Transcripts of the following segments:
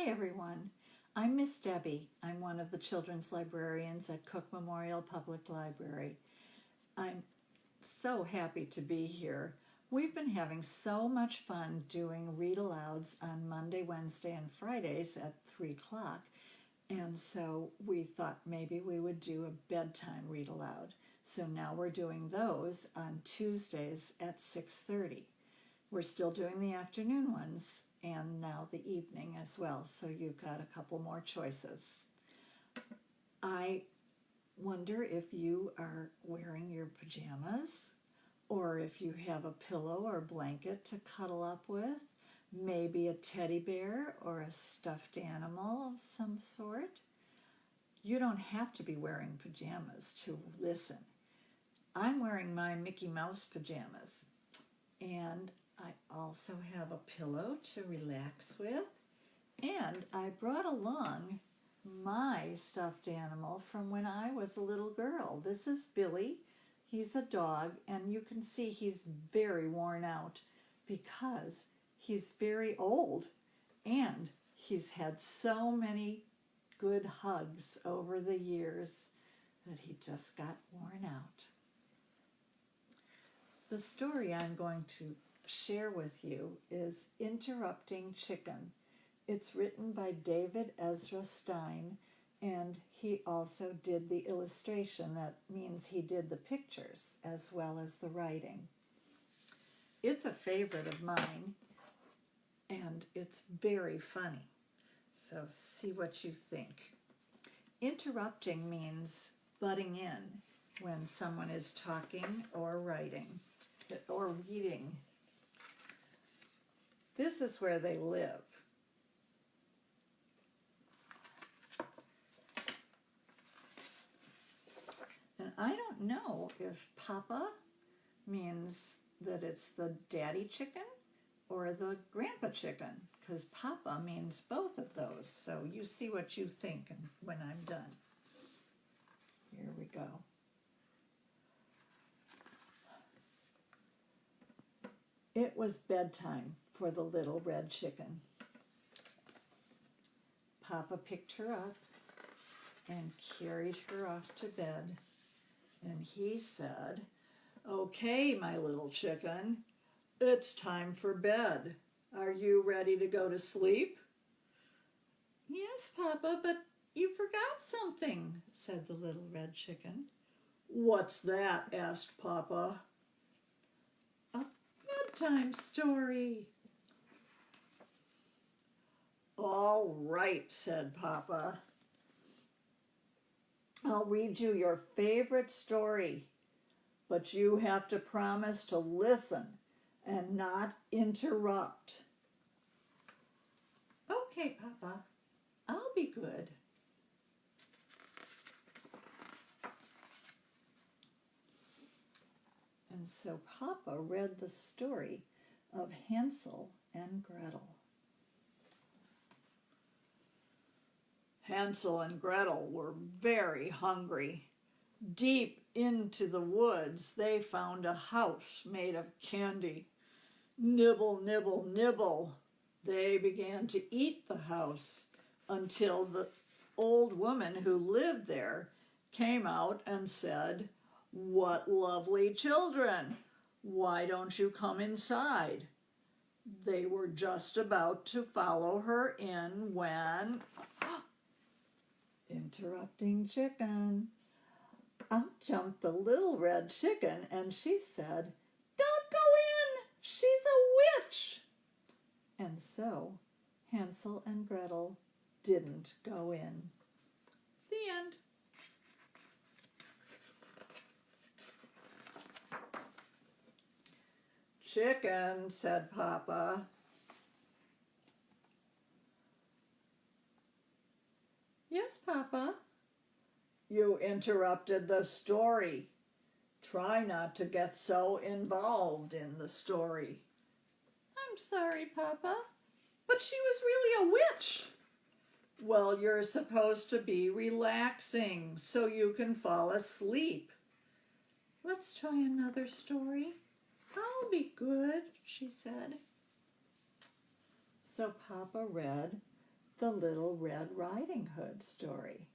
Hi everyone, I'm Miss Debbie. I'm one of the children's librarians at Cook Memorial Public Library. I'm so happy to be here. We've been having so much fun doing read-alouds on Monday, Wednesday, and Fridays at 3 o'clock, and so we thought maybe we would do a bedtime read-aloud. So now we're doing those on Tuesdays at 6:30. We're still doing the afternoon ones and now the evening as well, so you've got a couple more choices. I wonder if you are wearing your pajamas or if you have a pillow or blanket to cuddle up with, maybe a teddy bear or a stuffed animal of some sort. You don't have to be wearing pajamas to listen. I'm wearing my Mickey Mouse pajamas, and I also have a pillow to relax with, and I brought along my stuffed animal from when I was a little girl. This is Billy. He's a dog, and you can see he's very worn out because he's very old, and he's had so many good hugs over the years that he just got worn out. The story I'm going to share with you is Interrupting Chicken. It's written by David Ezra Stein, and he also did the illustration. That means he did the pictures as well as the writing. It's a favorite of mine, and it's very funny. So see what you think. Interrupting means butting in when someone is talking or writing or reading. This is where they live. And I don't know if Papa means that it's the daddy chicken or the grandpa chicken, because Papa means both of those. So you see what you think when I'm done. Here we go. It was bedtime for the little red chicken. Papa picked her up and carried her off to bed, and he said, "Okay, my little chicken, it's time for bed. Are you ready to go to sleep?" "Yes, Papa, but you forgot something," said the little red chicken. "What's that?" asked Papa. "A bedtime story." "All right," said Papa. "I'll read you your favorite story, but you have to promise to listen and not interrupt." "Okay, Papa, I'll be good." And so Papa read the story of Hansel and Gretel. Hansel and Gretel were very hungry. Deep into the woods, they found a house made of candy. Nibble, nibble, nibble. They began to eat the house until the old woman who lived there came out and said, "What lovely children! Why don't you come inside?" They were just about to follow her in when... Interrupting chicken. Out jumped the little red chicken, and she said, "Don't go in! She's a witch!" And so Hansel and Gretel didn't go in. The end. "Chicken," said Papa. "Yes, Papa." "You interrupted the story. Try not to get so involved in the story." "I'm sorry, Papa, but she was really a witch." "Well, you're supposed to be relaxing so you can fall asleep." "Let's try another story. I'll be good," she said. So Papa read the Little Red Riding Hood story.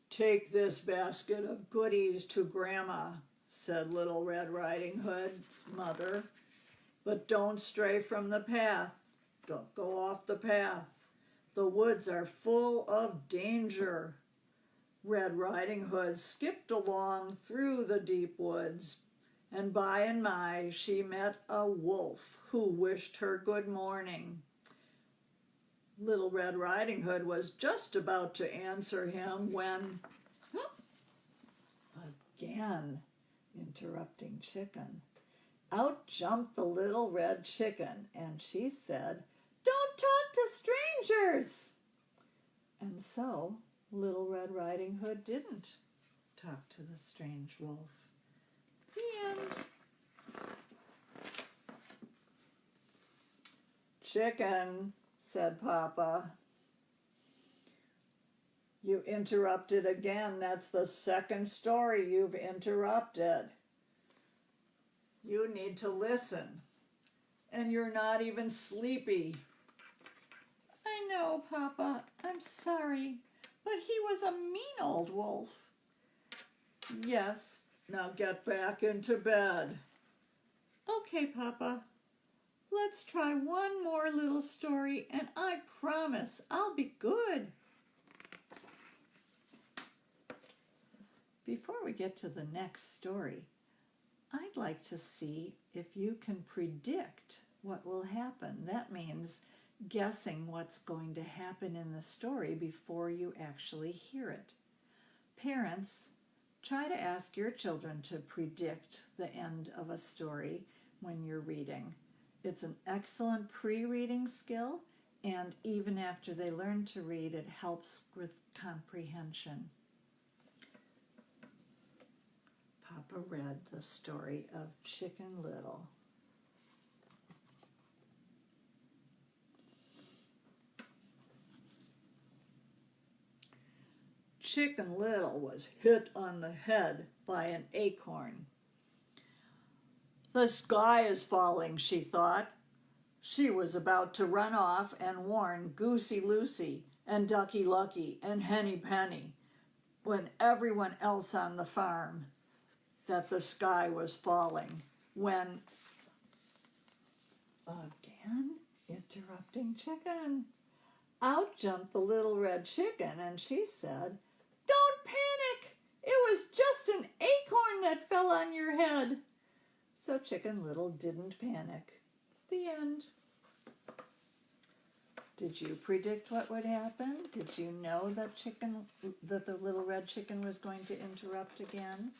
"Take this basket of goodies to Grandma," said Little Red Riding Hood's mother, "but don't stray from the path. Don't go off the path. The woods are full of danger." Red Riding Hood skipped along through the deep woods, and by she met a wolf who wished her good morning. Little Red Riding Hood was just about to answer him when, again, interrupting Chicken, out jumped the Little Red Chicken, and she said, "Don't talk to strangers." And so Little Red Riding Hood didn't talk to the strange wolf. The end. "Chicken," said Papa. "You interrupted again. That's the second story you've interrupted. You need to listen. And you're not even sleepy." "I know, Papa. I'm sorry. But he was a mean old wolf." "Yes. Now get back into bed." "Okay, Papa. Let's try one more little story, and I promise I'll be good." Before we get to the next story, I'd like to see if you can predict what will happen. That means guessing what's going to happen in the story before you actually hear it. Parents, try to ask your children to predict the end of a story when you're reading. It's an excellent pre-reading skill, and even after they learn to read, it helps with comprehension. Papa read the story of Chicken Little. Chicken Little was hit on the head by an acorn. "The sky is falling," she thought. She was about to run off and warn Goosey Lucy and Ducky Lucky and Henny Penny, when everyone else on the farm, that the sky was falling, when, again, interrupting Chicken, out jumped the Little Red Chicken, and she said, "Don't panic! It was just an acorn that fell on your head." So Chicken Little didn't panic. The end. Did you predict what would happen? Did you know that the Little Red Chicken was going to interrupt again?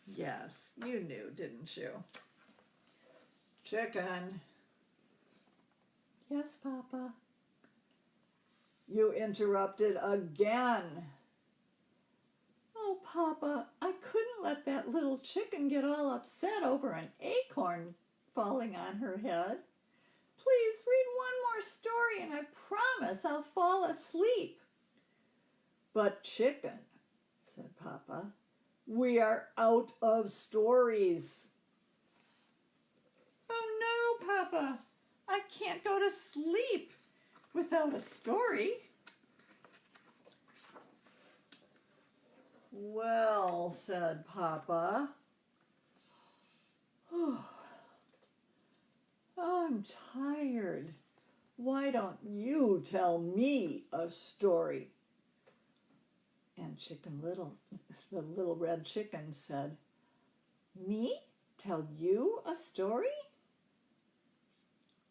Yes, you knew, didn't you? "Chicken." "Yes, Papa." "You interrupted again." "Oh, Papa, I couldn't let that little chicken get all upset over an acorn falling on her head. Please read one more story and I promise I'll fall asleep." "But Chicken," said Papa, "we are out of stories." "Oh no, Papa, I can't go to sleep without a story." "Well," said Papa, "I'm tired. Why don't you tell me a story?" And the Little Red Chicken said, "Me? Tell you a story?"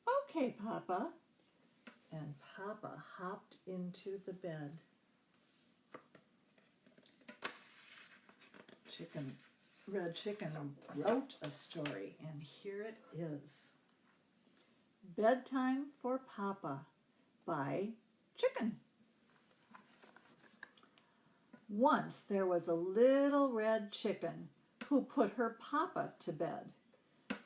"Okay, Papa." And Papa hopped into the bed. Red Chicken wrote a story, and here it is. Bedtime for Papa by Chicken. Once there was a little red chicken who put her papa to bed.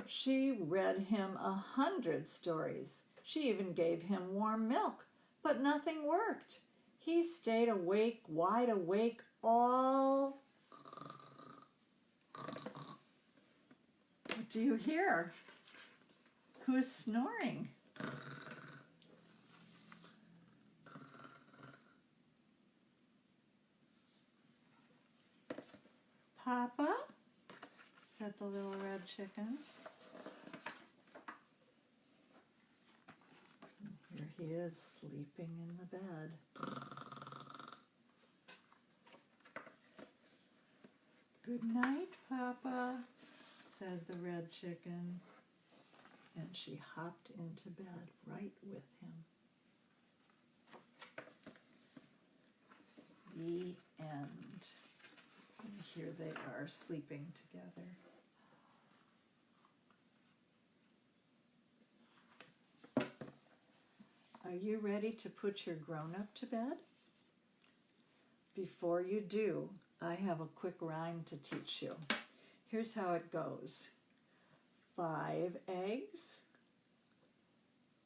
She read him 100 stories. She even gave him warm milk, but nothing worked. He stayed awake, wide awake, all... What do you hear? Who is snoring? Papa, said the little red chicken. Here he is sleeping in the bed. Good night, Papa, said the red chicken. And she hopped into bed right with him. The end. And here they are sleeping together. Are you ready to put your grown-up to bed? Before you do, I have a quick rhyme to teach you. Here's how it goes. 5 eggs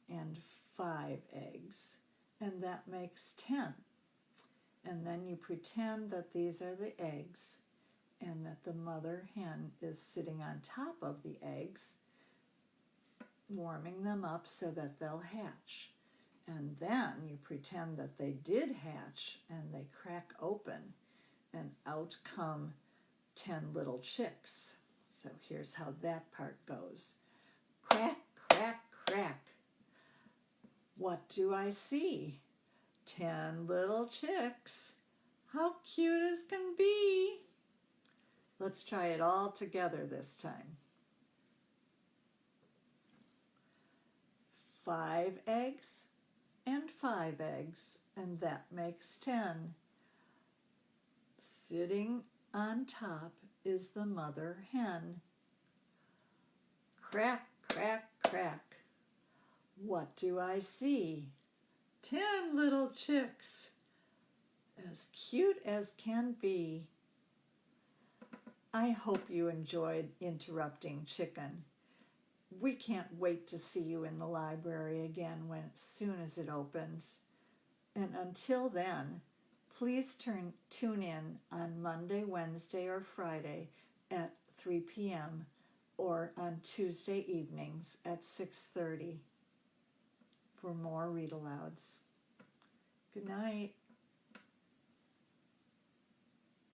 and 5 eggs, and that makes 10. And then you pretend that these are the eggs and that the mother hen is sitting on top of the eggs, warming them up so that they'll hatch. And then you pretend that they did hatch and they crack open and out come 10 little chicks. So here's how that part goes. Crack, crack, crack. What do I see? 10 little chicks. How cute as can be. Let's try it all together this time. 5 eggs and 5 eggs, and that makes 10. Sitting on top is the mother hen. Crack, crack, crack. What do I see? 10 little chicks, as cute as can be. I hope you enjoyed Interrupting Chicken. We can't wait to see you in the library again as soon as it opens. And until then, please tune in on Monday, Wednesday, or Friday at 3 p.m. or on Tuesday evenings at 6:30 for more read-alouds. Good night.